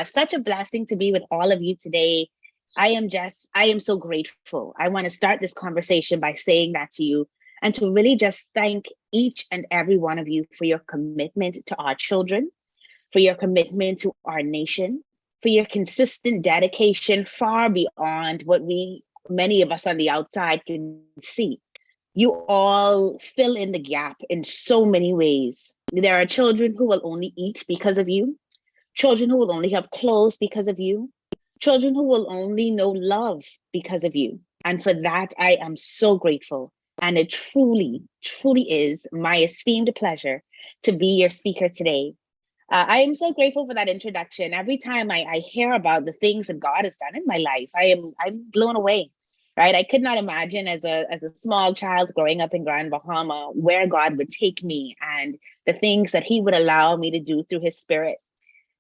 Such a blessing to be with all of you today. I am so grateful. I want to start this conversation by saying that to you and to really just thank each and every one of you for your commitment to our children, for your commitment to our nation, for your consistent dedication far beyond what many of us on the outside can see. You all fill in the gap in so many ways. There are children who will only eat because of you, children who will only have clothes because of you, children who will only know love because of you. And for that, I am so grateful. And it truly, truly is my esteemed pleasure to be your speaker today. I am so grateful for that introduction. Every time I hear about the things that God has done in my life, I'm blown away. Right? I could not imagine as a small child growing up in Grand Bahama where God would take me and the things that he would allow me to do through his spirit.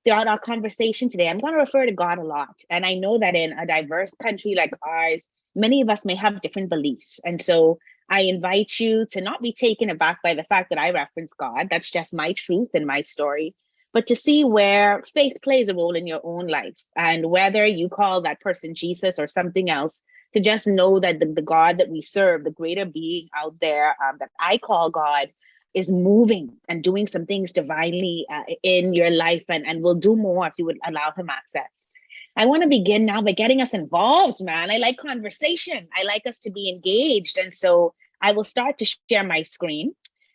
Throughout our conversation today, I'm going to refer to God a lot. And I know that in a diverse country like ours, many of us may have different beliefs. And so I invite you to not be taken aback by the fact that I reference God. That's just my truth and my story. But to see where faith plays a role in your own life and whether you call that person Jesus or something else, to just know that the God that we serve, the greater being out there that I call God, is moving and doing some things divinely in your life and will do more if you would allow him access. I want to begin now by getting us involved, man. I like conversation. I like us to be engaged. And so I will start to share my screen.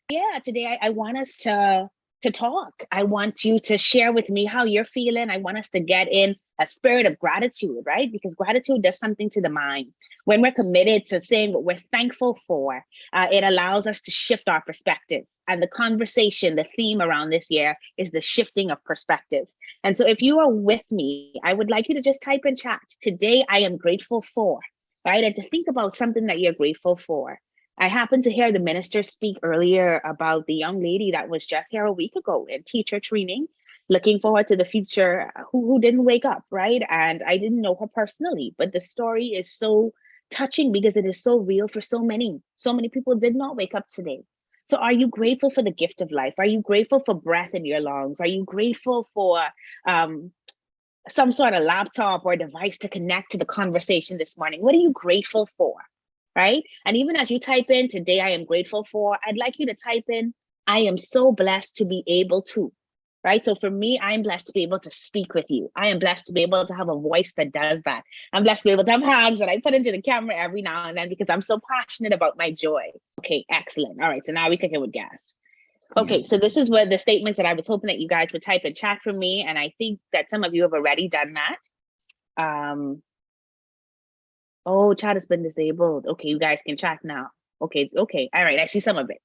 Yeah, today I want us to talk. I want you to share with me how you're feeling. I want us to get in a spirit of gratitude, right? Because gratitude does something to the mind. When we're committed to saying what we're thankful for, it allows us to shift our perspective. And the conversation, the theme around this year is the shifting of perspective. And so if you are with me, I would like you to just type in chat, today I am grateful for, right? And to think about something that you're grateful for. I happened to hear the minister speak earlier about the young lady that was just here a week ago in teacher training, looking forward to the future, who didn't wake up, right? And I didn't know her personally, but the story is so touching because it is so real for so many. So many people did not wake up today. So are you grateful for the gift of life? Are you grateful for breath in your lungs? Are you grateful for some sort of laptop or device to connect to the conversation this morning? What are you grateful for? Right? And even as you type in today, I am grateful for, I'd like you to type in, I am so blessed to be able to, right? So for me, I'm blessed to be able to speak with you. I am blessed to be able to have a voice that does that. I'm blessed to be able to have hands that I put into the camera every now and then because I'm so passionate about my joy. Okay, excellent. All right, so now we kick it with gas. Okay, so this is what the statements that I was hoping that you guys would type in chat for me. And I think that some of you have already done that. Oh, chat has been disabled. Okay, you guys can chat now. Okay. All right, I see some of it.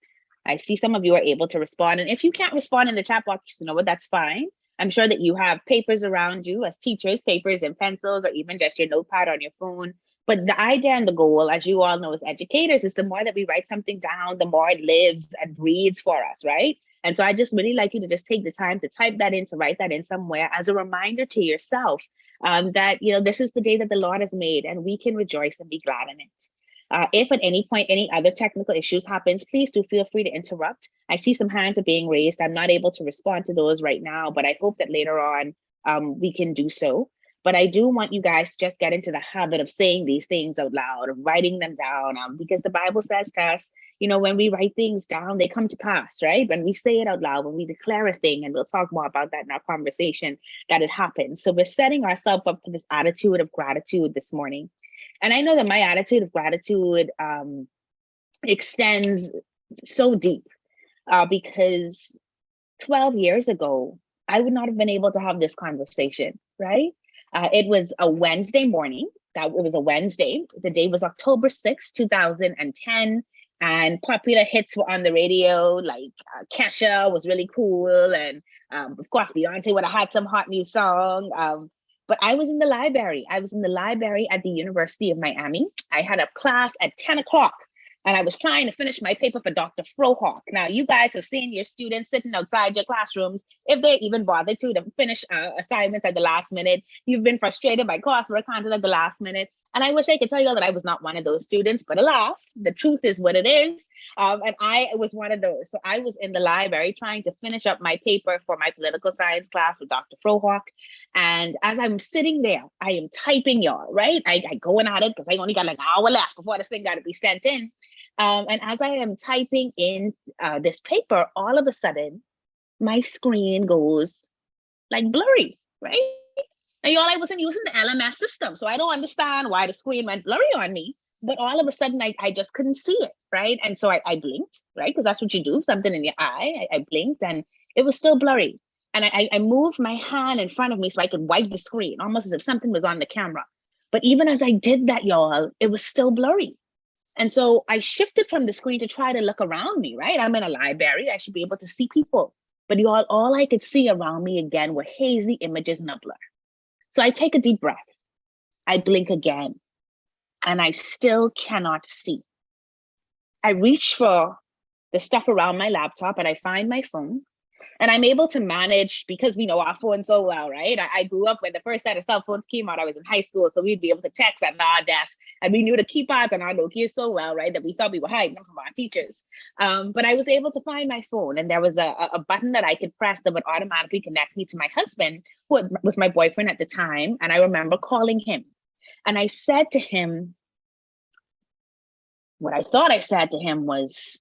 I see some of you are able to respond. And if you can't respond in the chat box, you know what, that's fine. I'm sure that you have papers around you as teachers, papers and pencils, or even just your notepad on your phone. But the idea and the goal, as you all know as educators, is the more that we write something down, the more it lives and breathes for us, right? And so I just really like you to just take the time to type that in, to write that in somewhere as a reminder to yourself that, you know, this is the day that the Lord has made and we can rejoice and be glad in it. If at any point any other technical issues happens, please do feel free to interrupt. I see some hands are being raised. I'm not able to respond to those right now, but I hope that later on we can do so. But I do want you guys to just get into the habit of saying these things out loud, of writing them down, because the Bible says to us, you know, when we write things down, they come to pass, right? When we say it out loud, when we declare a thing, and we'll talk more about that in our conversation, that it happens. So we're setting ourselves up for this attitude of gratitude this morning. And I know that my attitude of gratitude extends so deep because 12 years ago, I would not have been able to have this conversation, right? It was a Wednesday morning. It was a Wednesday. The day was October 6th, 2010. And popular hits were on the radio, like Kesha was really cool. And of course, Beyonce would have had some hot new song. But I was in the library. I was in the library at the University of Miami. I had a class at 10 o'clock. And I was trying to finish my paper for Dr. Frohawk. Now, you guys have seen your students sitting outside your classrooms, if they even bother to finish assignments at the last minute. You've been frustrated by coursework content at the last minute. And I wish I could tell you all that I was not one of those students, but alas, the truth is what it is. And I was one of those. So I was in the library trying to finish up my paper for my political science class with Dr. Frohawk. And as I'm sitting there, I am typing, y'all, right? I going at it because I only got like an hour left before this thing got to be sent in. And as I am typing in this paper, all of a sudden, my screen goes like blurry, right? And y'all, I wasn't using the LMS system, so I don't understand why the screen went blurry on me. But all of a sudden, I just couldn't see it, right? And so I blinked, right? Because that's what you do, something in your eye. I blinked and it was still blurry. And I moved my hand in front of me so I could wipe the screen, almost as if something was on the camera. But even as I did that, y'all, it was still blurry. And so I shifted from the screen to try to look around me, right? I'm in a library, I should be able to see people. But y'all, all I could see around me again were hazy images and a blur. So I take a deep breath, I blink again, and I still cannot see. I reach for the stuff around my laptop and I find my phone. And I'm able to manage, because we know our phone so well, right? I grew up when the first set of cell phones came out. I was in high school, so we'd be able to text at our desk. And we knew the keypads on our Nokia so well, right, that we thought we were hiding from our teachers. But I was able to find my phone, and there was a button that I could press that would automatically connect me to my husband, who was my boyfriend at the time. And I remember calling him. And I said to him, what I thought I said to him was,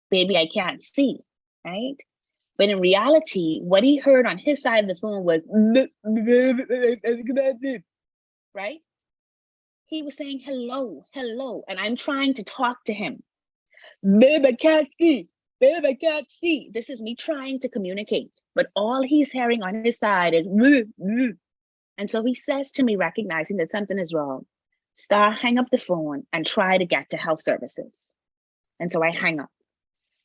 baby, I can't see, right? But in reality, what he heard on his side of the phone was, right? He was saying, hello, hello. And I'm trying to talk to him. Babe, I can't see. Babe, I can't see. This is me trying to communicate. But all he's hearing on his side is, and so he says to me, recognizing that something is wrong, Star, hang up the phone and try to get to health services. And so I hang up.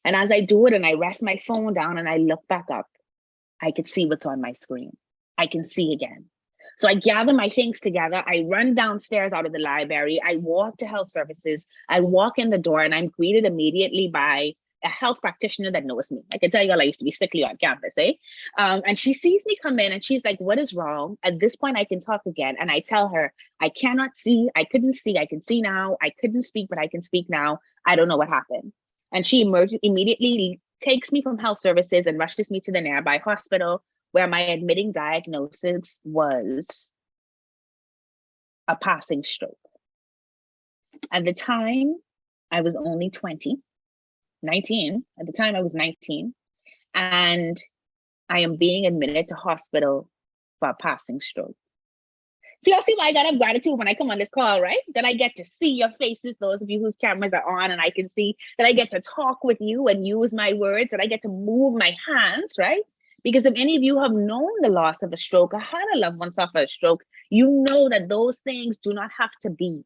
And as I do it and I rest my phone down and I look back up, I could see what's on my screen. I can see again. So I gather my things together. I run downstairs out of the library. I walk to health services. I walk in the door and I'm greeted immediately by a health practitioner that knows me. I can tell you all I used to be sickly on campus, eh? And she sees me come in and she's like, what is wrong? At this point, I can talk again. And I tell her, I cannot see. I couldn't see. I can see now. I couldn't speak, but I can speak now. I don't know what happened. And she immediately takes me from health services and rushes me to the nearby hospital, where my admitting diagnosis was a passing stroke. At the time, I was only 19. At the time, I was 19. And I am being admitted to hospital for a passing stroke. So y'all see why I got up gratitude when I come on this call, right? That I get to see your faces, those of you whose cameras are on, and I can see that I get to talk with you and use my words, that I get to move my hands, right? Because if any of you have known the loss of a stroke or had a loved one suffer a stroke, you know that those things do not have to be.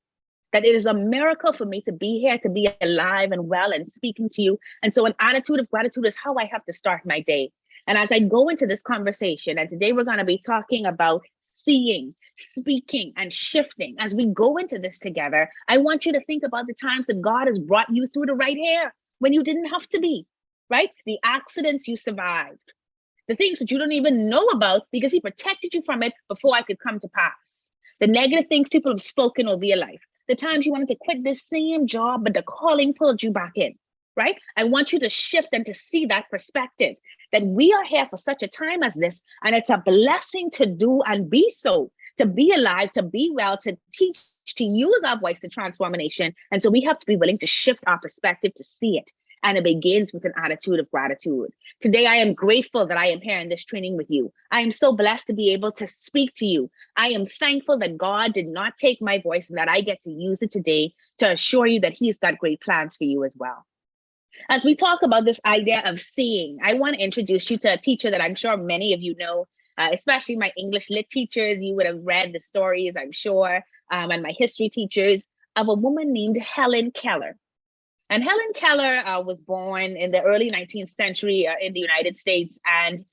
That it is a miracle for me to be here, to be alive and well and speaking to you. And so an attitude of gratitude is how I have to start my day. And as I go into this conversation, and today we're going to be talking about seeing, speaking, and shifting. As we go into this together, I want you to think about the times that God has brought you through the right here when you didn't have to be, right? The accidents you survived, the things that you don't even know about because he protected you from it before I could come to pass. The negative things people have spoken over your life, the times you wanted to quit this same job, but the calling pulled you back in, right? I want you to shift and to see that perspective, that we are here for such a time as this, and it's a blessing to do and be so, to be alive, to be well, to teach, to use our voice to transform a nation. And so we have to be willing to shift our perspective to see it. And it begins with an attitude of gratitude. Today, I am grateful that I am here in this training with you. I am so blessed to be able to speak to you. I am thankful that God did not take my voice and that I get to use it today to assure you that he's got great plans for you as well. As we talk about this idea of seeing, I want to introduce you to a teacher that I'm sure many of you know, especially my English lit teachers. You would have read the stories, I'm sure, and my history teachers, of a woman named Helen Keller. And Helen Keller was born in the early 19th century in the United States, and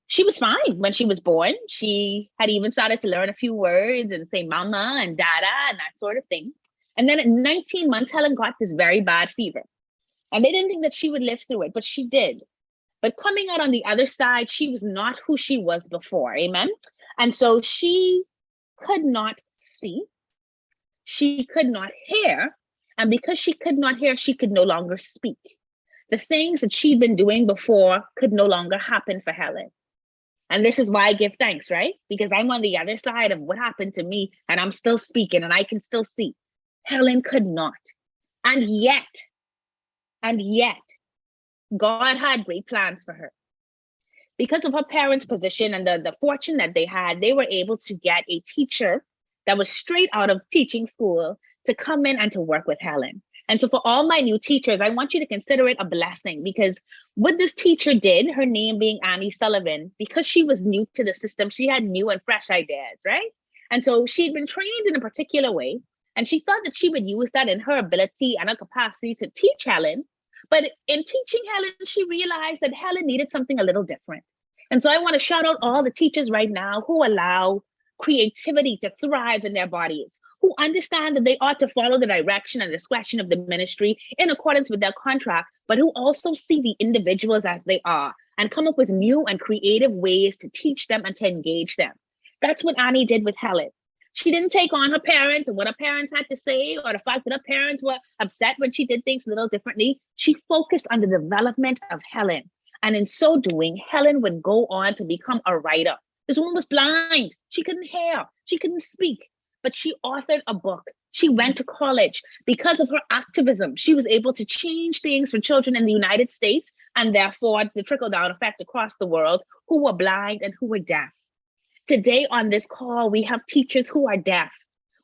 she was fine when she was born. She had even started to learn a few words and say mama and dada and that sort of thing. And then at 19 months, Helen got this very bad fever. And they didn't think that she would live through it, but she did. But coming out on the other side, she was not who she was before, amen? And so she could not see. She could not hear. And because she could not hear, she could no longer speak. The things that she'd been doing before could no longer happen for Helen. And this is why I give thanks, right? Because I'm on the other side of what happened to me and I'm still speaking and I can still see. Helen could not. And yet, God had great plans for her. Because of her parents' position and the fortune that they had, they were able to get a teacher that was straight out of teaching school to come in and to work with Helen. And so for all my new teachers, I want you to consider it a blessing, because what this teacher did, her name being Annie Sullivan, because she was new to the system, she had new and fresh ideas, right? And so she'd been trained in a particular way, and she thought that she would use that in her ability and her capacity to teach Helen. But in teaching Helen, she realized that Helen needed something a little different. And so I want to shout out all the teachers right now who allow creativity to thrive in their bodies, who understand that they ought to follow the direction and discretion of the ministry in accordance with their contract, but who also see the individuals as they are and come up with new and creative ways to teach them and to engage them. That's what Annie did with Helen. She didn't take on her parents and what her parents had to say, or the fact that her parents were upset when she did things a little differently. She focused on the development of Helen. And in so doing, Helen would go on to become a writer. This woman was blind. She couldn't hear. She couldn't speak. But she authored a book. She went to college. Because of her activism, she was able to change things for children in the United States, and therefore the trickle-down effect across the world, who were blind and who were deaf. Today on this call, we have teachers who are deaf.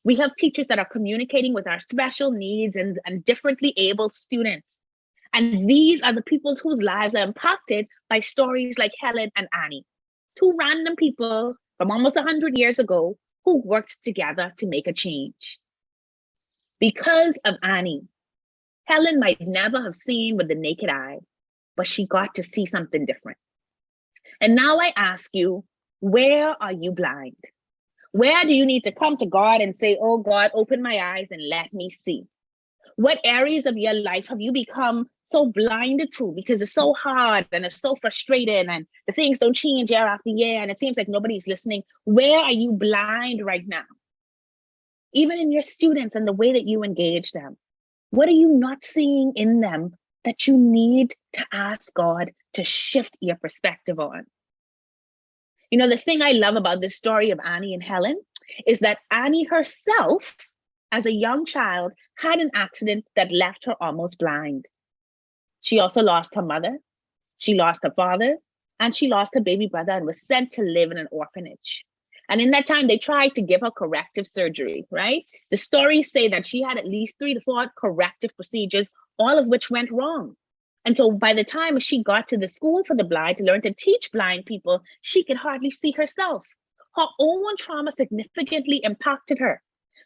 We have teachers that are communicating with our special needs and differently abled students. And these are the people whose lives are impacted by stories like Helen and Annie. Two random people from almost 100 years ago who worked together to make a change. Because of Annie, Helen might never have seen with the naked eye, but she got to see something different. And now I ask you, where are you blind? Where do you need to come to God and say, oh God, open my eyes and let me see? What areas of your life have you become so blinded to because it's so hard and it's so frustrating and the things don't change year after year and it seems like nobody's listening? Where are you blind right now? Even in your students and the way that you engage them, what are you not seeing in them that you need to ask God to shift your perspective on? You know, the thing I love about this story of Annie and Helen is that Annie herself, as a young child, had an accident that left her almost blind. She also lost her mother, she lost her father, and she lost her baby brother and was sent to live in an orphanage. And in that time, they tried to give her corrective surgery, right? The stories say that she had at least 3 to 4 corrective procedures, all of which went wrong. And so by the time she got to the school for the blind to learn to teach blind people, she could hardly see herself. Her own trauma significantly impacted her.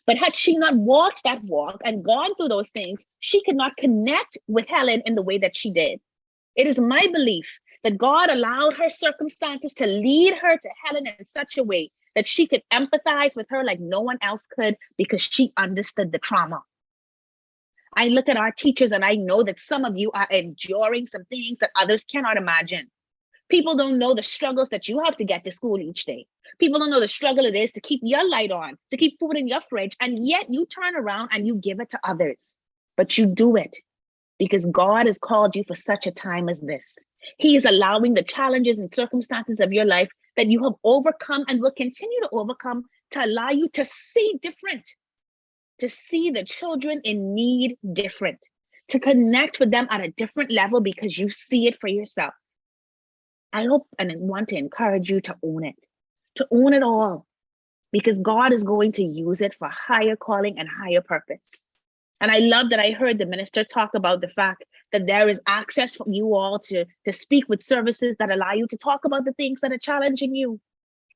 But had she not walked that walk and gone through those things, she could not connect with Helen in the way that she did. It is my belief that God allowed her circumstances to lead her to Helen in such a way that she could empathize with her like no one else could, because she understood the trauma. I look at our teachers and I know that some of you are enduring some things that others cannot imagine. People don't know the struggles that you have to get to school each day. People don't know the struggle it is to keep your light on, to keep food in your fridge, and yet you turn around and you give it to others. But you do it because God has called you for such a time as this. He is allowing the challenges and circumstances of your life that you have overcome and will continue to overcome to allow you to see different, to see the children in need different, to connect with them at a different level because you see it for yourself. I hope and want to encourage you to own it all, because God is going to use it for higher calling and higher purpose. And I love that I heard the minister talk about the fact that there is access for you all to speak with services that allow you to talk about the things that are challenging you.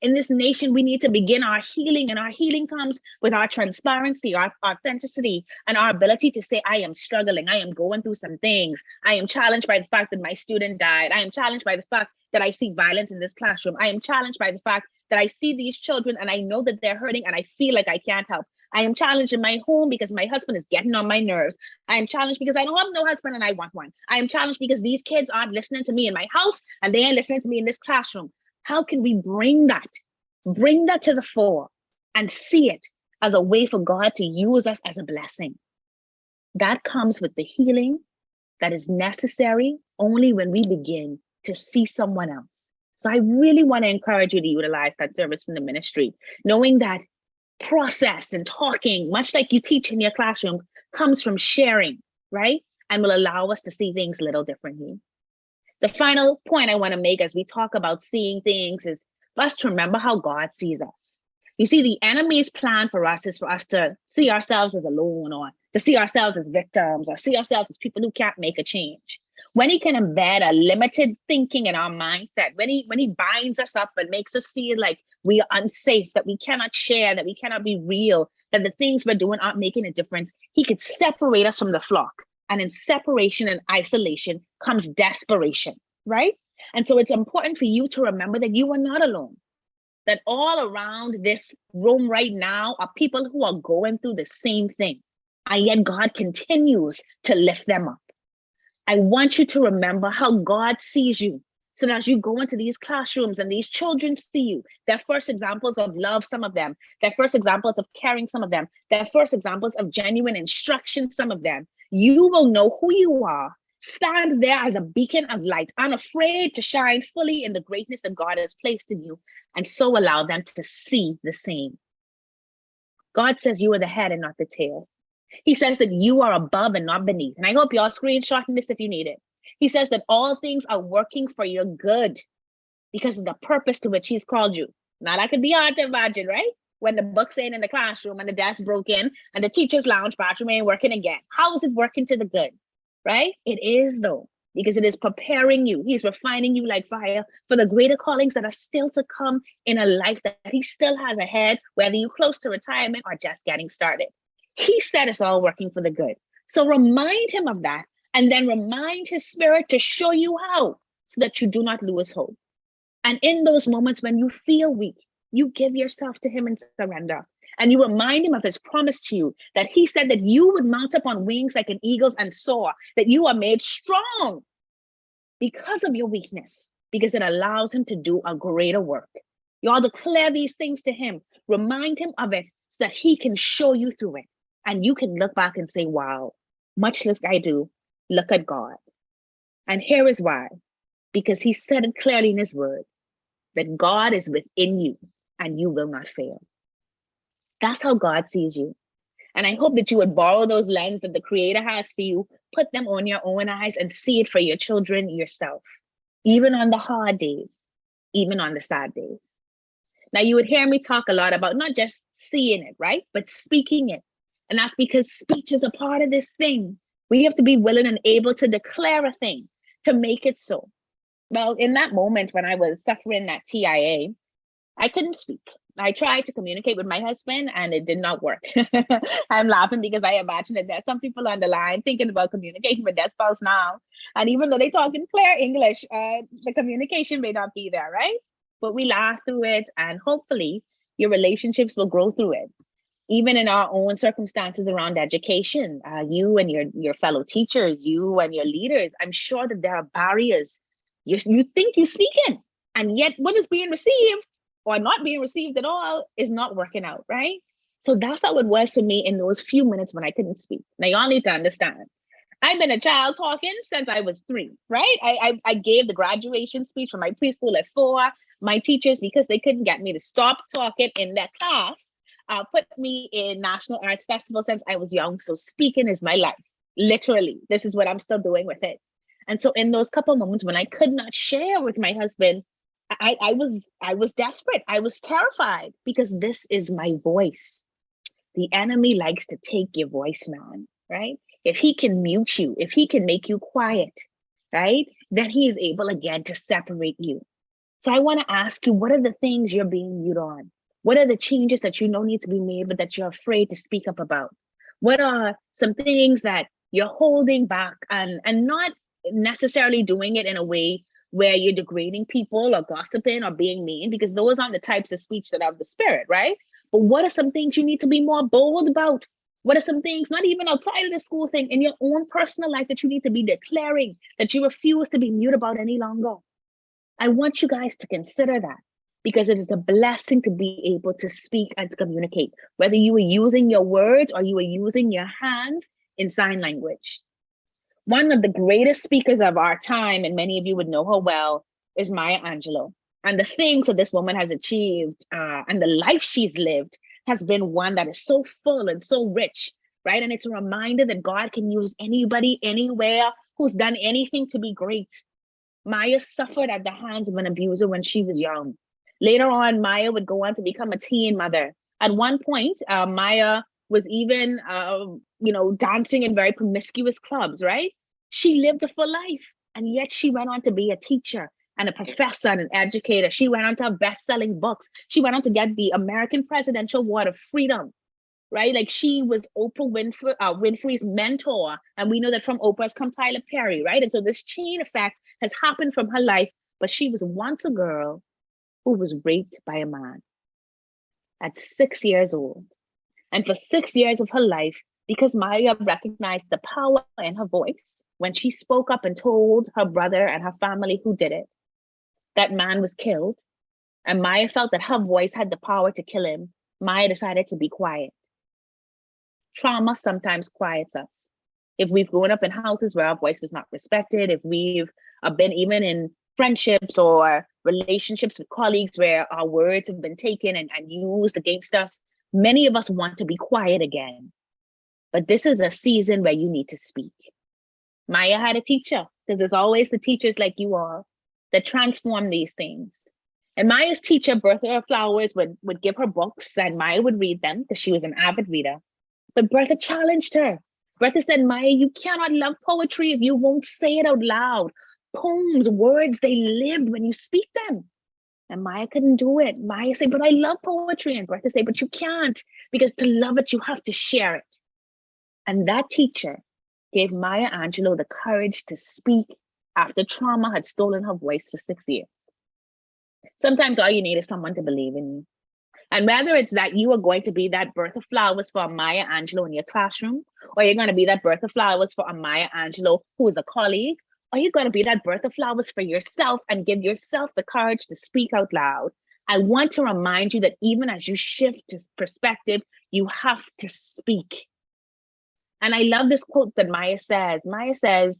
In this nation, we need to begin our healing, and our healing comes with our transparency, our authenticity, and our ability to say, I am struggling, I am going through some things. I am challenged by the fact that my student died. I am challenged by the fact that I see violence in this classroom. I am challenged by the fact that I see these children and I know that they're hurting and I feel like I can't help. I am challenged in my home because my husband is getting on my nerves. I am challenged because I don't have no husband and I want one. I am challenged because these kids aren't listening to me in my house and they ain't listening to me in this classroom. How can we bring that to the fore and see it, as a way for God to use us as a blessing. That comes with the healing that is necessary only when we begin to see someone else. So I really want to encourage you to utilize that service from the ministry, knowing that process and talking, much like you teach in your classroom, comes from sharing, right? And will allow us to see things a little differently. The final point I want to make as we talk about seeing things is for us to remember how God sees us. You see, the enemy's plan for us is for us to see ourselves as alone, or to see ourselves as victims, or see ourselves as people who can't make a change. When he can embed a limited thinking in our mindset, when he binds us up and makes us feel like we are unsafe, that we cannot share, that we cannot be real, that the things we're doing aren't making a difference, he could separate us from the flock. And in separation and isolation comes desperation, right? And so it's important for you to remember that you are not alone, that all around this room right now are people who are going through the same thing. And yet God continues to lift them up. I want you to remember how God sees you. So that as you go into these classrooms and these children see you, their first examples of love, some of them, their first examples of caring, some of them, their first examples of genuine instruction, some of them, you will know who you are. Stand there as a beacon of light, unafraid to shine fully in the greatness that God has placed in you, and so allow them to see the same. God says you are the head and not the tail. He says that you are above and not beneath. And I hope y'all screenshotting this if you need it. He says that all things are working for your good because of the purpose to which he's called you. Now that could be hard to imagine, right? When the books ain't in the classroom and the desk broken and the teacher's lounge bathroom ain't working again. How is it working to the good, right? It is though, because it is preparing you. He's refining you like fire for the greater callings that are still to come in a life that he still has ahead, whether you're close to retirement or just getting started. He said it's all working for the good. So remind him of that, and then remind his spirit to show you how, so that you do not lose hope. And in those moments when you feel weak, you give yourself to him and surrender. And you remind him of his promise to you, that he said that you would mount up on wings like an eagle's and soar, that you are made strong because of your weakness, because it allows him to do a greater work. You all declare these things to him, remind him of it so that he can show you through it. And you can look back and say, wow, much less I do, look at God. And here is why, because he said it clearly in his word, that God is within you and you will not fail. That's how God sees you. And I hope that you would borrow those lenses that the Creator has for you, put them on your own eyes and see it for your children yourself, even on the hard days, even on the sad days. Now, you would hear me talk a lot about not just seeing it, right? But speaking it. And that's because speech is a part of this thing. We have to be willing and able to declare a thing, to make it so. Well, in that moment when I was suffering that TIA, I couldn't speak. I tried to communicate with my husband and it did not work. I'm laughing because I imagine that there's some people on the line thinking about communicating with their spouse now. And even though they talk in clear English, the communication may not be there, right? But we laugh through it, and hopefully your relationships will grow through it. Even in our own circumstances around education, you and your fellow teachers, you and your leaders, I'm sure that there are barriers. You think you're speaking, and yet what is being received or not being received at all is not working out, right? So that's how it was for me in those few minutes when I couldn't speak. Now, y'all need to understand, I've been a child talking since I was 3, right? I gave the graduation speech for my preschool at 4. My teachers, because they couldn't get me to stop talking in their class, put me in National Arts Festival since I was young. So speaking is my life, literally. This is what I'm still doing with it. And so in those couple of moments when I could not share with my husband, I was desperate. I was terrified because this is my voice. The enemy likes to take your voice, man, right? If he can mute you, if he can make you quiet, right? Then he is able again to separate you. So I want to ask you, what are the things you're being mute on? What are the changes that you know need to be made, but that you're afraid to speak up about? What are some things that you're holding back and not necessarily doing it in a way where you're degrading people or gossiping or being mean, because those aren't the types of speech that have the spirit, right? But what are some things you need to be more bold about? What are some things, not even outside of the school thing, in your own personal life that you need to be declaring, that you refuse to be mute about any longer? I want you guys to consider that, because it is a blessing to be able to speak and to communicate, whether you are using your words or you are using your hands in sign language. One of the greatest speakers of our time, and many of you would know her well, is Maya Angelou. And the things that this woman has achieved and the life she's lived has been one that is so full and so rich, right? And it's a reminder that God can use anybody, anywhere, who's done anything to be great. Maya suffered at the hands of an abuser when she was young. Later on, Maya would go on to become a teen mother. At one point, Maya was even, dancing in very promiscuous clubs, right? She lived a full life, and yet she went on to be a teacher and a professor and an educator. She went on to have best-selling books. She went on to get the American Presidential Award of Freedom, right? Like, she was Oprah Winfrey's mentor. And we know that from Oprah's come Tyler Perry, right? And so this chain effect has happened from her life, but she was once a girl who was raped by a man at 6 years old. And for 6 years of her life, because Maya recognized the power in her voice, when she spoke up and told her brother and her family who did it, that man was killed, and Maya felt that her voice had the power to kill him, Maya decided to be quiet. Trauma sometimes quiets us. If we've grown up in houses where our voice was not respected, if we've been even in friendships or relationships with colleagues where our words have been taken and used against us, many of us want to be quiet again. But this is a season where you need to speak. Maya had a teacher, because there's always the teachers like you all that transform these things. And Maya's teacher, Bertha Flowers, would give her books, and Maya would read them because she was an avid reader. But Bertha challenged her. Bertha said, Maya, you cannot love poetry if you won't say it out loud. Poems, words, they lived when you speak them. And Maya couldn't do it. Maya said, but I love poetry. And Bertha said, but you can't, because to love it, you have to share it. And that teacher gave Maya Angelou the courage to speak after trauma had stolen her voice for 6 years. Sometimes all you need is someone to believe in you. And whether it's that you are going to be that Bertha Flowers for a Maya Angelou in your classroom, or you're going to be that Bertha Flowers for a Maya Angelou who is a colleague, or you're going to be that Bertha Flowers for yourself and give yourself the courage to speak out loud, I want to remind you that even as you shift to perspective, you have to speak. And I love this quote that Maya says. Maya says,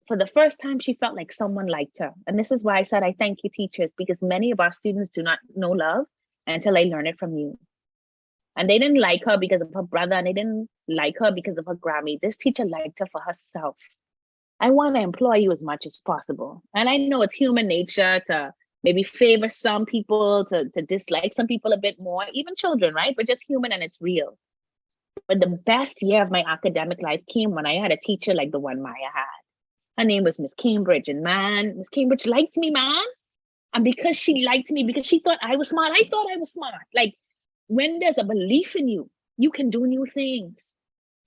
for the first time, she felt like someone liked her. And this is why I said, I thank you, teachers, because many of our students do not know love until they learn it from you. And they didn't like her because of her brother, and they didn't like her because of her Grammy. This teacher liked her for herself. I want to employ you as much as possible. And I know it's human nature to maybe favor some people, to dislike some people a bit more, even children, right? But just human, and it's real. But the best year of my academic life came when I had a teacher like the one Maya had. Her name was Miss Cambridge, and man, Miss Cambridge liked me, man. And because she liked me, because she thought I was smart, I thought I was smart. Like, when there's a belief in you, you can do new things.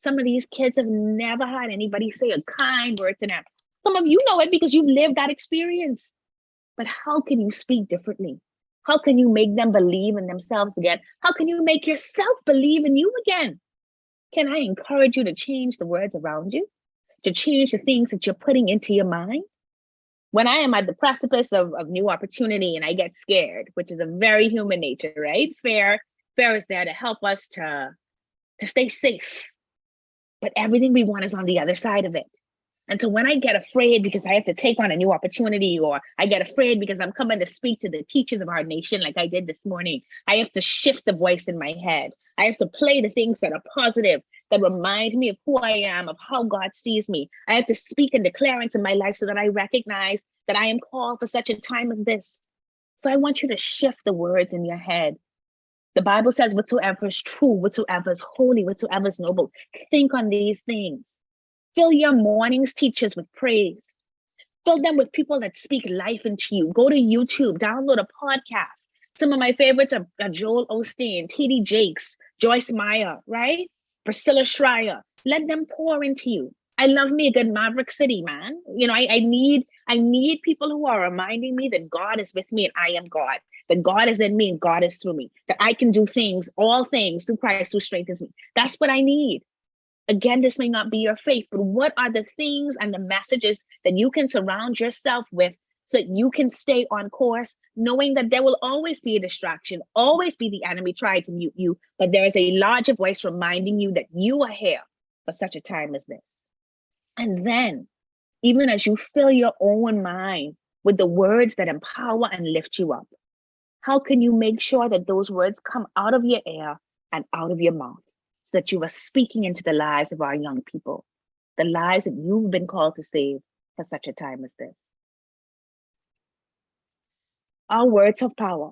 Some of these kids have never had anybody say a kind word to them. Some of you know it because you've lived that experience. But how can you speak differently? How can you make them believe in themselves again? How can you make yourself believe in you again? Can I encourage you to change the words around you? To change the things that you're putting into your mind? When I am at the precipice of new opportunity and I get scared, which is a very human nature, right? Fear is there to help us to stay safe. But everything we want is on the other side of it. And so when I get afraid because I have to take on a new opportunity, or I get afraid because I'm coming to speak to the teachers of our nation like I did this morning, I have to shift the voice in my head. I have to play the things that are positive, that remind me of who I am, of how God sees me. I have to speak and declare into my life so that I recognize that I am called for such a time as this. So I want you to shift the words in your head. The Bible says, whatsoever is true, whatsoever is holy, whatsoever is noble, think on these things. Fill your mornings, teachers, with praise. Fill them with people that speak life into you. Go to YouTube, download a podcast. Some of my favorites are Joel Osteen, T.D. Jakes, Joyce Meyer, right? Priscilla Schreier. Let them pour into you. I love me a good Maverick City, man. You know, I need people who are reminding me that God is with me and I am God. That God is in me and God is through me. That I can do things, all things, through Christ who strengthens me. That's what I need. Again, this may not be your faith, but what are the things and the messages that you can surround yourself with so that you can stay on course, knowing that there will always be a distraction, always be the enemy trying to mute you, but there is a larger voice reminding you that you are here for such a time as this. And then, even as you fill your own mind with the words that empower and lift you up, how can you make sure that those words come out of your ear and out of your mouth, so that you are speaking into the lives of our young people, the lives that you've been called to save for such a time as this? Our words have power,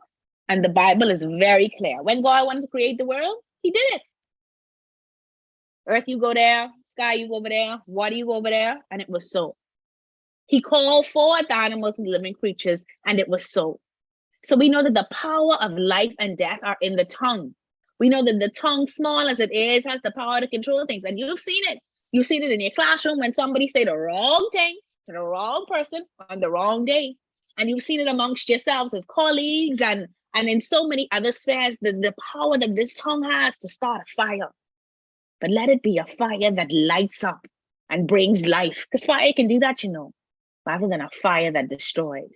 and the Bible is very clear. When God wanted to create the world, he did it. Earth, you go there. Sky, you go over there. Water, you go over there. And it was so. He called forth animals and living creatures, and it was so. So we know that the power of life and death are in the tongue. We know that the tongue, small as it is, has the power to control things. And you've seen it. You've seen it in your classroom when somebody say the wrong thing to the wrong person on the wrong day. And you've seen it amongst yourselves as colleagues and in so many other spheres, the power that this tongue has to start a fire. But let it be a fire that lights up and brings life, because fire can do that, rather than a fire that destroys.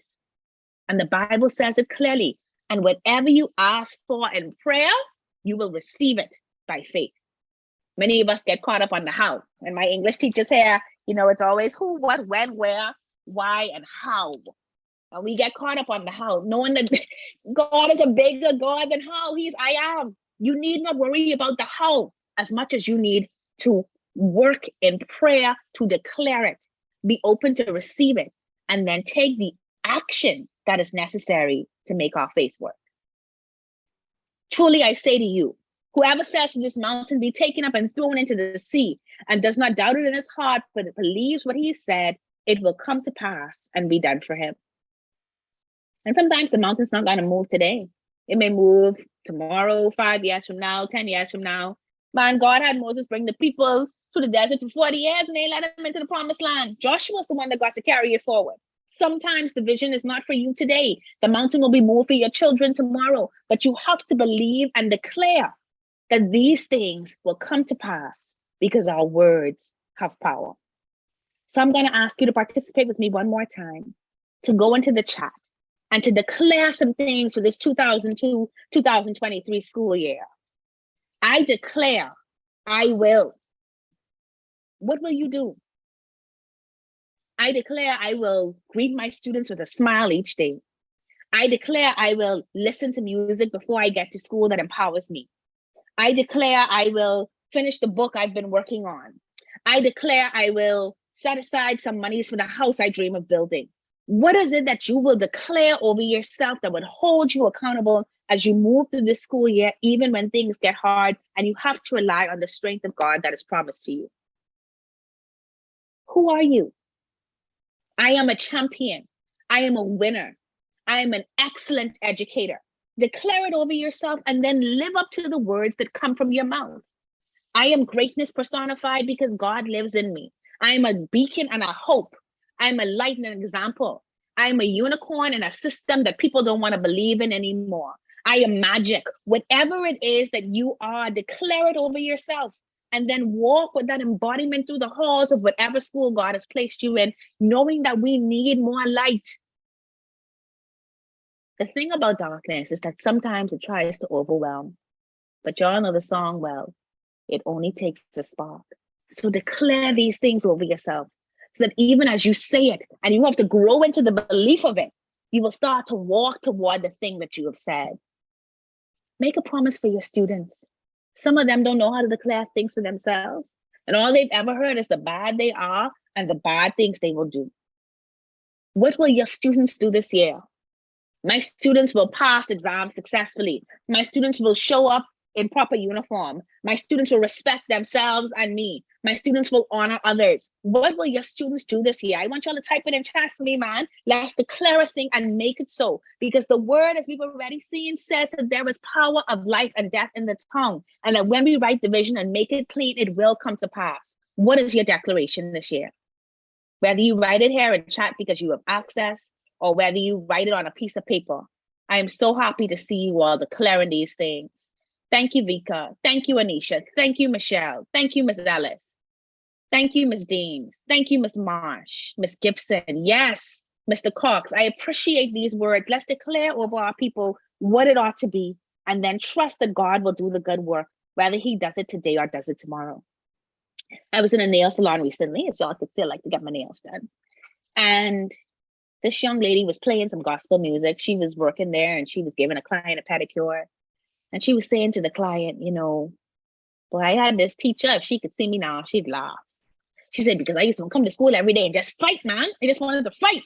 And the Bible says it clearly. And whatever you ask for in prayer, you will receive it by faith. Many of us get caught up on the how. And my English teachers here, it's always who, what, when, where, why, and how. And we get caught up on the how, knowing that God is a bigger God than how. He's I am. You need not worry about the how as much as you need to work in prayer to declare it, be open to receive it, and then take the action that is necessary to make our faith work. Truly, I say to you, whoever says to this mountain, be taken up and thrown into the sea, and does not doubt it in his heart, but believes what he said, it will come to pass and be done for him. And sometimes the mountain's not going to move today. It may move tomorrow, 5 years from now, 10 years from now. Man, God had Moses bring the people to the desert for 40 years and they let them into the promised land. Joshua's the one that got to carry it forward. Sometimes the vision is not for you today. The mountain will be moved for your children tomorrow. But you have to believe and declare that these things will come to pass because our words have power. So I'm going to ask you to participate with me one more time, to go into the chat and to declare some things for this 2022-2023 school year. I declare, I will. What will you do? I declare I will greet my students with a smile each day. I declare I will listen to music before I get to school that empowers me. I declare I will finish the book I've been working on. I declare I will set aside some monies for the house I dream of building. What is it that you will declare over yourself that would hold you accountable as you move through this school year, even when things get hard and you have to rely on the strength of God that is promised to you? Who are you? I am a champion. I am a winner. I am an excellent educator. Declare it over yourself and then live up to the words that come from your mouth. I am greatness personified because God lives in me. I am a beacon and a hope. I am a light and an example. I am a unicorn in a system that people don't want to believe in anymore. I am magic. Whatever it is that you are, declare it over yourself. And then walk with that embodiment through the halls of whatever school God has placed you in, knowing that we need more light. The thing about darkness is that sometimes it tries to overwhelm. But y'all know the song well. It only takes a spark. So declare these things over yourself, so that even as you say it, and you have to grow into the belief of it, you will start to walk toward the thing that you have said. Make a promise for your students. Some of them don't know how to declare things for themselves. And all they've ever heard is the bad they are and the bad things they will do. What will your students do this year? My students will pass exams successfully. My students will show up in proper uniform. My students will respect themselves and me. My students will honor others. What will your students do this year? I want y'all to type it in chat for me, man. Let's declare a thing and make it so. Because the word, as we've already seen, says that there is power of life and death in the tongue. And that when we write the vision and make it plain, it will come to pass. What is your declaration this year? Whether you write it here in chat because you have access, or whether you write it on a piece of paper, I am so happy to see you all declaring these things. Thank you, Vika. Thank you, Anisha. Thank you, Michelle. Thank you, Ms. Ellis. Thank you, Ms. Dean. Thank you, Ms. Marsh, Ms. Gibson. Yes, Mr. Cox, I appreciate these words. Let's declare over our people what it ought to be, and then trust that God will do the good work, whether he does it today or does it tomorrow. I was in a nail salon recently, as y'all could still like to get my nails done. And this young lady was playing some gospel music. She was working there and she was giving a client a pedicure. And she was saying to the client, you know, boy, I had this teacher, if she could see me now, she'd laugh. She said, because I used to come to school every day and just fight, man. I just wanted to fight.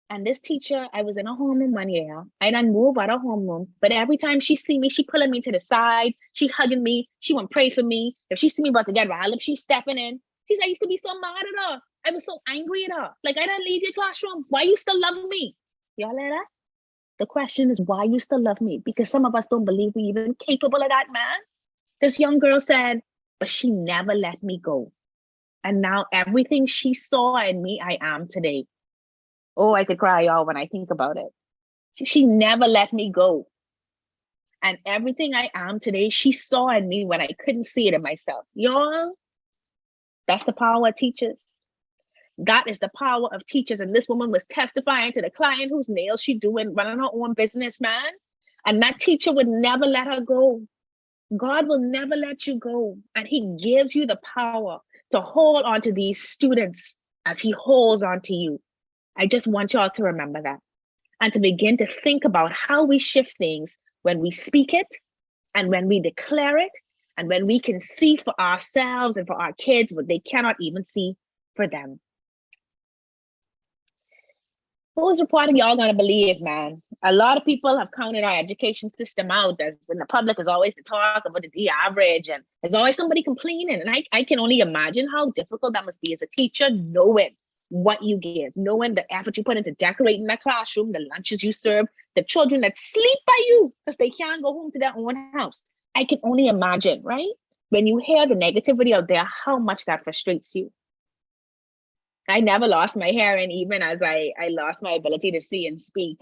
And this teacher, I was in a homeroom one year. I done move out of homeroom, but every time she see me, she pulling me to the side. She hugging me. She want to pray for me. If she see me about to get riled up, she's stepping in. She said, I used to be so mad at her. I was so angry at her. Like, I didn't leave your classroom. Why you still love me? Y'all hear that? The question is, why you still love me? Because some of us don't believe we even capable of that, man. This young girl said, but she never let me go. And now everything she saw in me, I am today. Oh, I could cry, y'all, when I think about it. She never let me go. And everything I am today, she saw in me when I couldn't see it in myself. Y'all, that's the power of teachers. That is the power of teachers. And this woman was testifying to the client whose nails she doing, running her own business, man. And that teacher would never let her go. God will never let you go. And he gives you the power to hold on to these students as he holds on to you. I just want y'all to remember that and to begin to think about how we shift things when we speak it and when we declare it and when we can see for ourselves and for our kids what they cannot even see for them. Who's reporting y'all gonna believe, man? A lot of people have counted our education system out as when the public is always the talk about the D average and there's always somebody complaining. And I can only imagine how difficult that must be as a teacher, knowing what you give, knowing the effort you put into decorating that classroom, the lunches you serve, the children that sleep by you because they can't go home to their own house. I can only imagine, right? When you hear the negativity out there, how much that frustrates you. I never lost my hearing, even as I lost my ability to see and speak.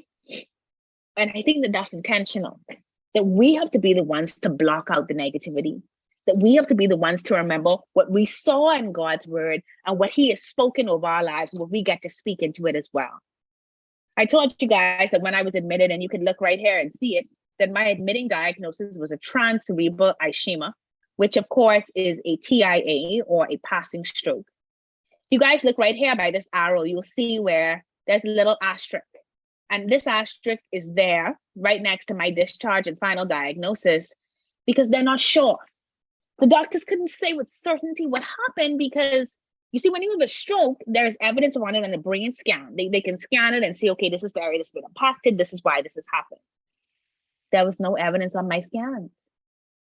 And I think that that's intentional, that we have to be the ones to block out the negativity, that we have to be the ones to remember what we saw in God's word and what he has spoken over our lives, what we get to speak into it as well. I told you guys that when I was admitted, and you can look right here and see it, that my admitting diagnosis was a transcerebral ischemia, which of course is a TIA or a passing stroke. You guys look right here by this arrow, you'll see where there's a little asterisk. And this asterisk is there right next to my discharge and final diagnosis because they're not sure. The doctors couldn't say with certainty what happened because you see, when you have a stroke, there's evidence on it on a brain scan. They can scan it and see, okay, this is the area that's been impacted. This is why this has happened. There was no evidence on my scans.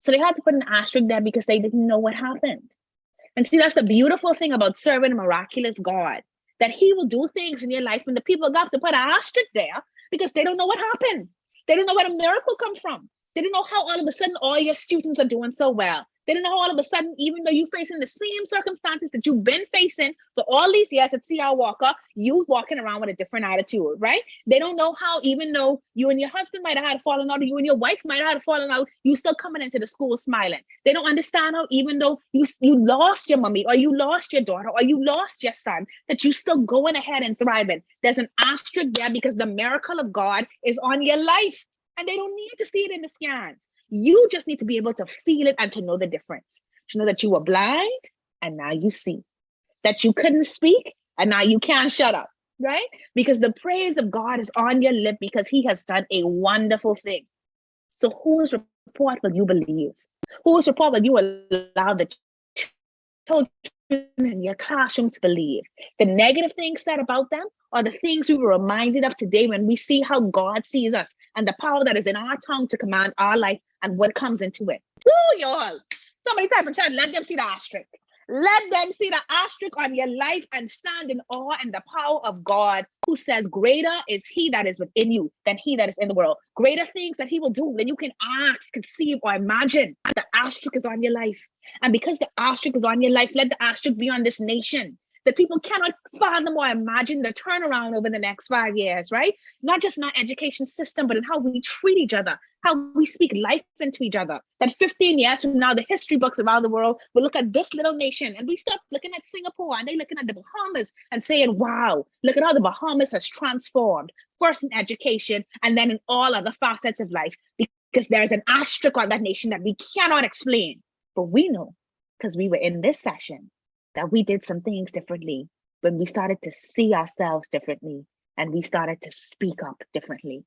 So they had to put an asterisk there because they didn't know what happened. And see, that's the beautiful thing about serving a miraculous God, that he will do things in your life when the people got to put an asterisk there because they don't know what happened. They don't know where the miracle comes from. They don't know how all of a sudden all your students are doing so well. They don't know how all of a sudden, even though you're facing the same circumstances that you've been facing for all these years at C.R. Walker, you walking around with a different attitude, right? They don't know how, even though you and your husband might have had fallen out, or you and your wife might have had fallen out, you still coming into the school smiling. They don't understand how, even though you lost your mommy, or you lost your daughter, or you lost your son, that you still going ahead and thriving. There's an asterisk there because the miracle of God is on your life. And they don't need to see it in the scans. You just need to be able to feel it and to know the difference. To know that you were blind and now you see. That you couldn't speak and now you can't shut up, right? Because the praise of God is on your lip because he has done a wonderful thing. So whose report will you believe? Whose report will you allow the children in your classroom to believe? The negative things said about them or the things we were reminded of today when we see how God sees us and the power that is in our tongue to command our life and what comes into it. Woo, y'all. Somebody type in chat, let them see the asterisk. Let them see the asterisk on your life and stand in awe and the power of God, who says, greater is he that is within you than he that is in the world. Greater things that he will do than you can ask, conceive, or imagine. The asterisk is on your life. And because the asterisk is on your life, let the asterisk be on this nation. that people cannot fathom or imagine the turnaround over the next 5 years, right? Not just in our education system, but in how we treat each other, how we speak life into each other. That 15 years from now, the history books around the world will look at this little nation and we start looking at Singapore and they looking at the Bahamas and saying, wow, look at how the Bahamas has transformed, first in education and then in all other facets of life, because there's an asterisk on that nation that we cannot explain. But we know, because we were in this session, that we did some things differently when we started to see ourselves differently and we started to speak up differently.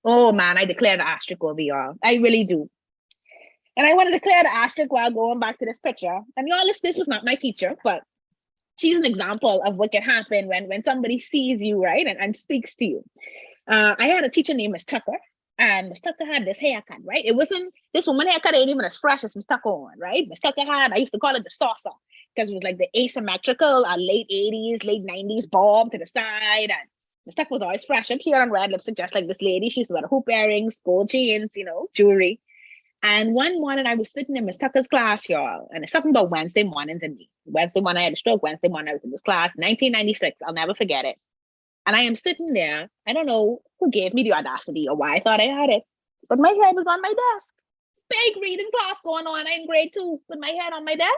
Oh man, I declare the asterisk over y'all. I really do. And I want to declare the asterisk while going back to this picture. And y'all, this was not my teacher, but she's an example of what can happen when somebody sees you, right, and speaks to you. I had a teacher named Miss Tucker, and Miss Tucker had this haircut, right? It wasn't, this woman haircut ain't even as fresh as Miss Tucker on, right? Miss Tucker had, I used to call it the saucer, because it was like the asymmetrical, late 80s, late 90s bob to the side. And Miss Tucker was always fresh up here on red lipstick, just like this lady. She used to wear hoop earrings, gold chains, jewelry. And one morning I was sitting in Miss Tucker's class, y'all, and it's something about Wednesday mornings and me. Wednesday morning I had a stroke, Wednesday morning I was in this class, 1996, I'll never forget it. And I am sitting there, I don't know who gave me the audacity or why I thought I had it, but my head was on my desk. Big reading class going on, I'm in grade 2, with my head on my desk.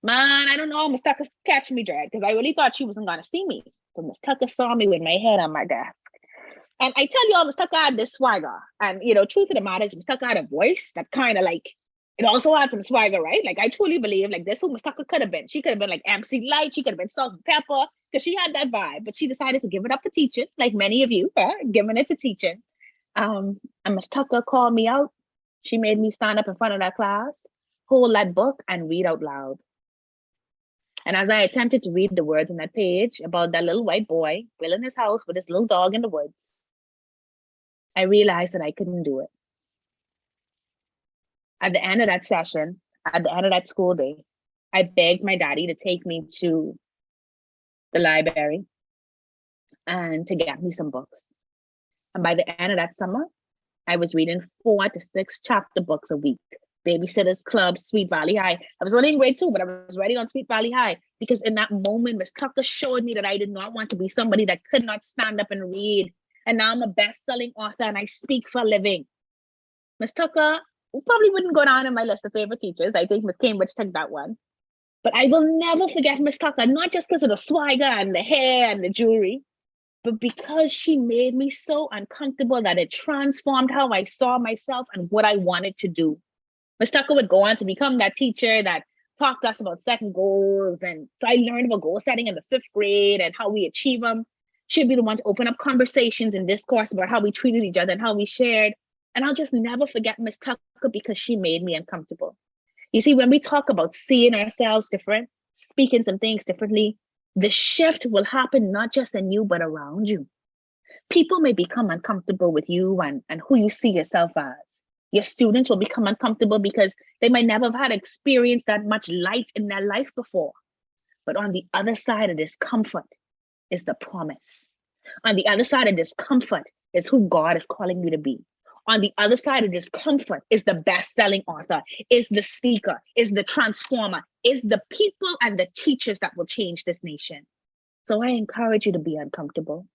Man, I don't know, Miss Tucker catching me dread, because I really thought she wasn't gonna see me. But Miss Tucker saw me with my head on my desk. And I tell y'all, Miss Tucker had this swagger. And, truth of the matter is, Miss Tucker had a voice that kind of like, it also had some swagger, right? Like, I truly believe, like, this who Miss Tucker could have been. She could have been like MC Light. She could have been Salt and Pepper, because she had that vibe. But she decided to give it up to teaching, like many of you, right? Giving it to teaching. And Miss Tucker called me out. She made me stand up in front of that class, hold that book, and read out loud. And as I attempted to read the words on that page about that little white boy building his house with his little dog in the woods, I realized that I couldn't do it. At the end of that session, at the end of that school day, I begged my daddy to take me to the library and to get me some books. And by the end of that summer, I was reading 4 to 6 chapter books a week. Babysitters Club, Sweet Valley High. I was only in grade 2, but I was writing on Sweet Valley High, because in that moment, Miss Tucker showed me that I did not want to be somebody that could not stand up and read. And now I'm a best-selling author and I speak for a living. Miss Tucker probably wouldn't go down in my list of favorite teachers. I think Miss Cambridge took that one. But I will never forget Miss Tucker, not just because of the swagger and the hair and the jewelry, but because she made me so uncomfortable that it transformed how I saw myself and what I wanted to do. Miss Tucker would go on to become that teacher that talked to us about setting goals. And so I learned about goal setting in the 5th grade and how we achieve them. She'd be the one to open up conversations and discourse about how we treated each other and how we shared. And I'll just never forget Miss Tucker, because she made me uncomfortable. You see, when we talk about seeing ourselves different, speaking some things differently, the shift will happen not just in you, but around you. People may become uncomfortable with you and who you see yourself as. Your students will become uncomfortable because they might never have had experienced that much light in their life before. But on the other side of this comfort is the promise. On the other side of this comfort is who God is calling you to be. On the other side of this comfort is the best-selling author, is the speaker, is the transformer, is the people and the teachers that will change this nation. So I encourage you to be uncomfortable.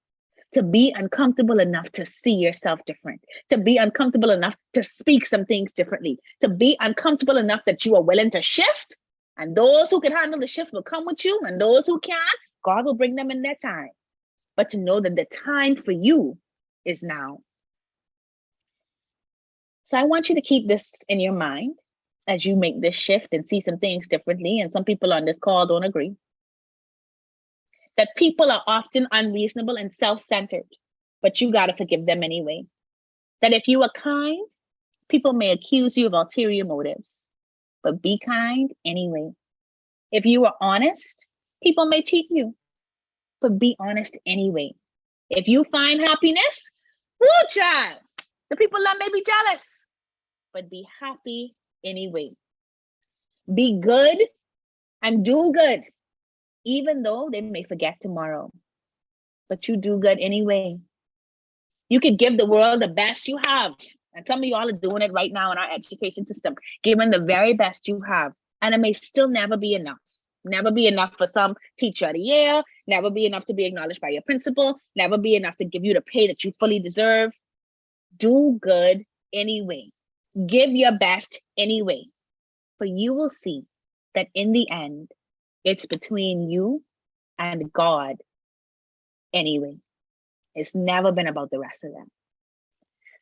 To be uncomfortable enough to see yourself different, to be uncomfortable enough to speak some things differently, to be uncomfortable enough that you are willing to shift, and those who can handle the shift will come with you, and those who can't, God will bring them in their time. But to know that the time for you is now. So I want you to keep this in your mind as you make this shift and see some things differently, and some people on this call don't agree. That people are often unreasonable and self-centered, but you got to forgive them anyway. That if you are kind, people may accuse you of ulterior motives, but be kind anyway. If you are honest, people may cheat you, but be honest anyway. If you find happiness, woo child, the people that may be jealous, but be happy anyway. Be good and do good, even though they may forget tomorrow, but you do good anyway. You can give the world the best you have. And some of y'all are doing it right now in our education system, giving the very best you have. And it may still never be enough. Never be enough for some teacher of the year, never be enough to be acknowledged by your principal, never be enough to give you the pay that you fully deserve. Do good anyway. Give your best anyway. But you will see that in the end, it's between you and God anyway. It's never been about the rest of them.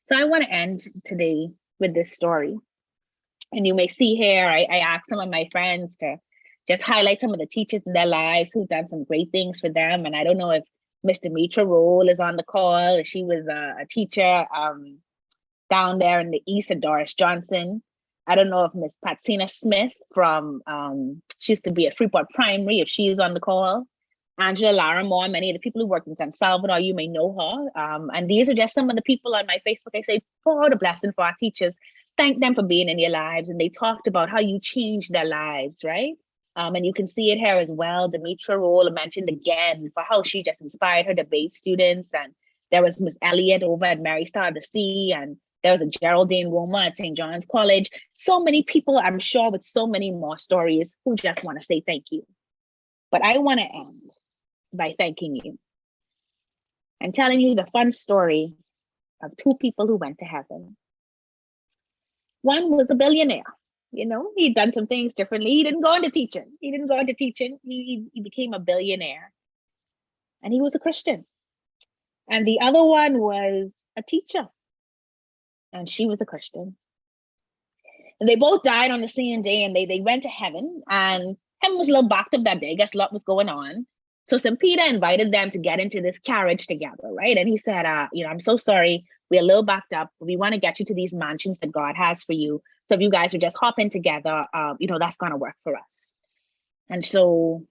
So I want to end today with this story. And you may see here, I asked some of my friends to just highlight some of the teachers in their lives who've done some great things for them. And I don't know if Miss Demetra Roll is on the call. She was a teacher down there in the East of Doris Johnson. I don't know if Miss Patsina Smith from, she used to be at Freeport Primary, if she's on the call. Angela Larimore, many of the people who work in San Salvador, you may know her. And these are just some of the people on my Facebook. I say, pour out a blessing for our teachers. Thank them for being in your lives. And they talked about how you changed their lives, right? And you can see it here as well. Demetra Roll mentioned again for how she just inspired her debate students. And there was Miss Elliott over at Mary Star of the Sea. And there was a Geraldine Roma at St. John's College. So many people, I'm sure, with so many more stories who just want to say thank you. But I want to end by thanking you and telling you the fun story of two people who went to heaven. One was a billionaire. You know, he'd done some things differently. He didn't go into teaching. He became a billionaire. And he was a Christian. And the other one was a teacher. And she was a Christian. And they both died on the same day, and they went to heaven. And heaven was a little backed up that day. I guess a lot was going on. So St. Peter invited them to get into this carriage together, right? And he said, I'm so sorry. We're a little backed up. But we want to get you to these mansions that God has for you. So if you guys would just hop in together, that's going to work for us. And so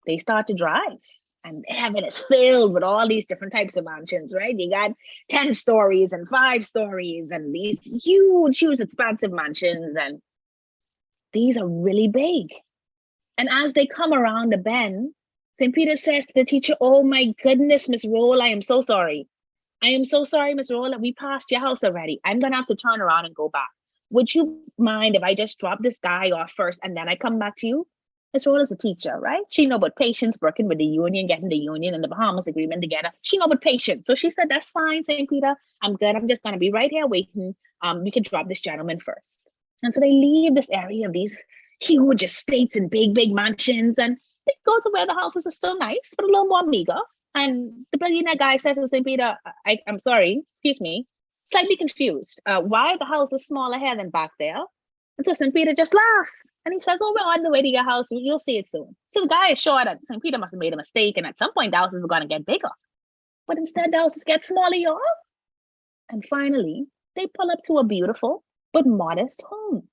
they start to drive. And heaven is filled with all these different types of mansions, right? You got 10 stories and 5 stories and these huge, huge, expansive mansions. And these are really big. And as they come around the bend, St. Peter says to the teacher, oh my goodness, Miss Roll, I am so sorry. I am so sorry, Miss Roll, that we passed your house already. I'm going to have to turn around and go back. Would you mind if I just drop this guy off first and then I come back to you? Miss Roll is a teacher, right? She know about patience, working with the union, getting the union and the Bahamas agreement together. She know about patience. So she said, that's fine, St. Peter. I'm good. I'm just going to be right here waiting. We can drop this gentleman first. And so they leave this area of these huge estates and big, big mansions. And they go to where the houses are still nice, but a little more meager. And the billionaire guy says to St. Peter, I'm sorry, excuse me, slightly confused. Why the house is smaller here than back there? And so St. Peter just laughs. And he says, oh, we're on the way to your house. You'll see it soon. So the guy is sure that St. Peter must have made a mistake. And at some point, the houses are going to get bigger. But instead, the houses get smaller, y'all. And finally, they pull up to a beautiful but modest home.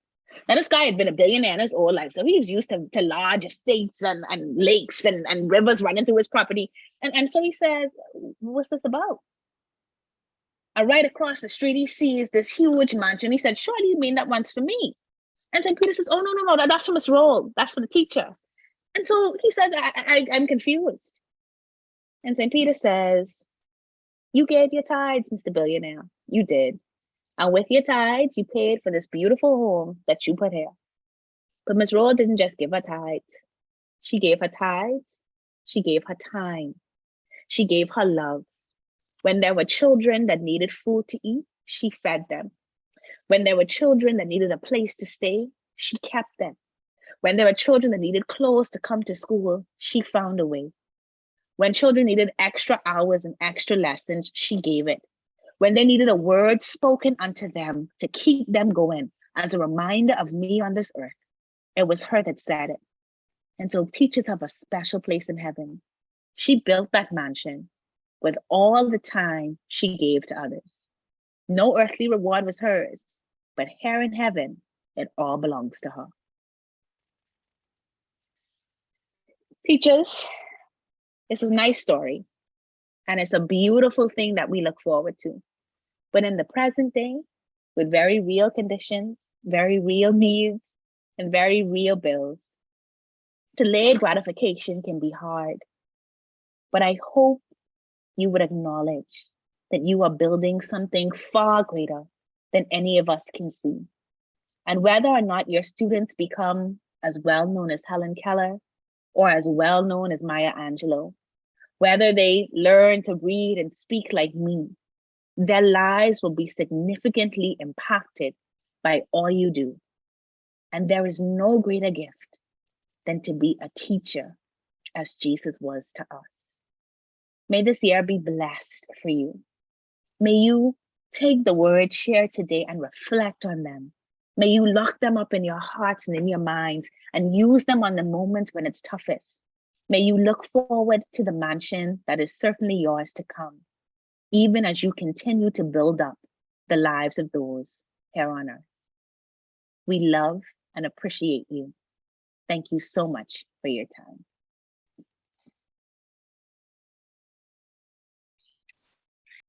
Now, this guy had been a billionaire in his whole life, so he was used to large estates and lakes and rivers running through his property. And so he says, what's this about? And right across the street, he sees this huge mansion. He said, surely you mean that one's for me? And St. Peter says, oh, no, that's for Miss Roll. That's for the teacher. And so he says, I'm confused. And St. Peter says, you gave your tithes, Mr. Billionaire. You did. And with your tithes, you paid for this beautiful home that you put here. But Miss Roll didn't just give her tithes. She gave her tithes. She gave her time. She gave her love. When there were children that needed food to eat, she fed them. When there were children that needed a place to stay, she kept them. When there were children that needed clothes to come to school, she found a way. When children needed extra hours and extra lessons, she gave it. When they needed a word spoken unto them to keep them going as a reminder of me on this earth, it was her that said it. And so teachers have a special place in heaven. She built that mansion with all the time she gave to others. No earthly reward was hers, but here in heaven, it all belongs to her. Teachers, it's a nice story, and it's a beautiful thing that we look forward to. But in the present day, with very real conditions, very real needs, and very real bills, delayed gratification can be hard. But I hope you would acknowledge that you are building something far greater than any of us can see. And whether or not your students become as well known as Helen Keller, or as well known as Maya Angelou, whether they learn to read and speak like me, their lives will be significantly impacted by all you do. And there is no greater gift than to be a teacher as Jesus was to us. May this year be blessed for you. May you take the words shared today and reflect on them. May you lock them up in your hearts and in your minds and use them on the moments when it's toughest. May you look forward to the mansion that is certainly yours to come, even as you continue to build up the lives of those here on earth. We love and appreciate you. Thank you so much for your time.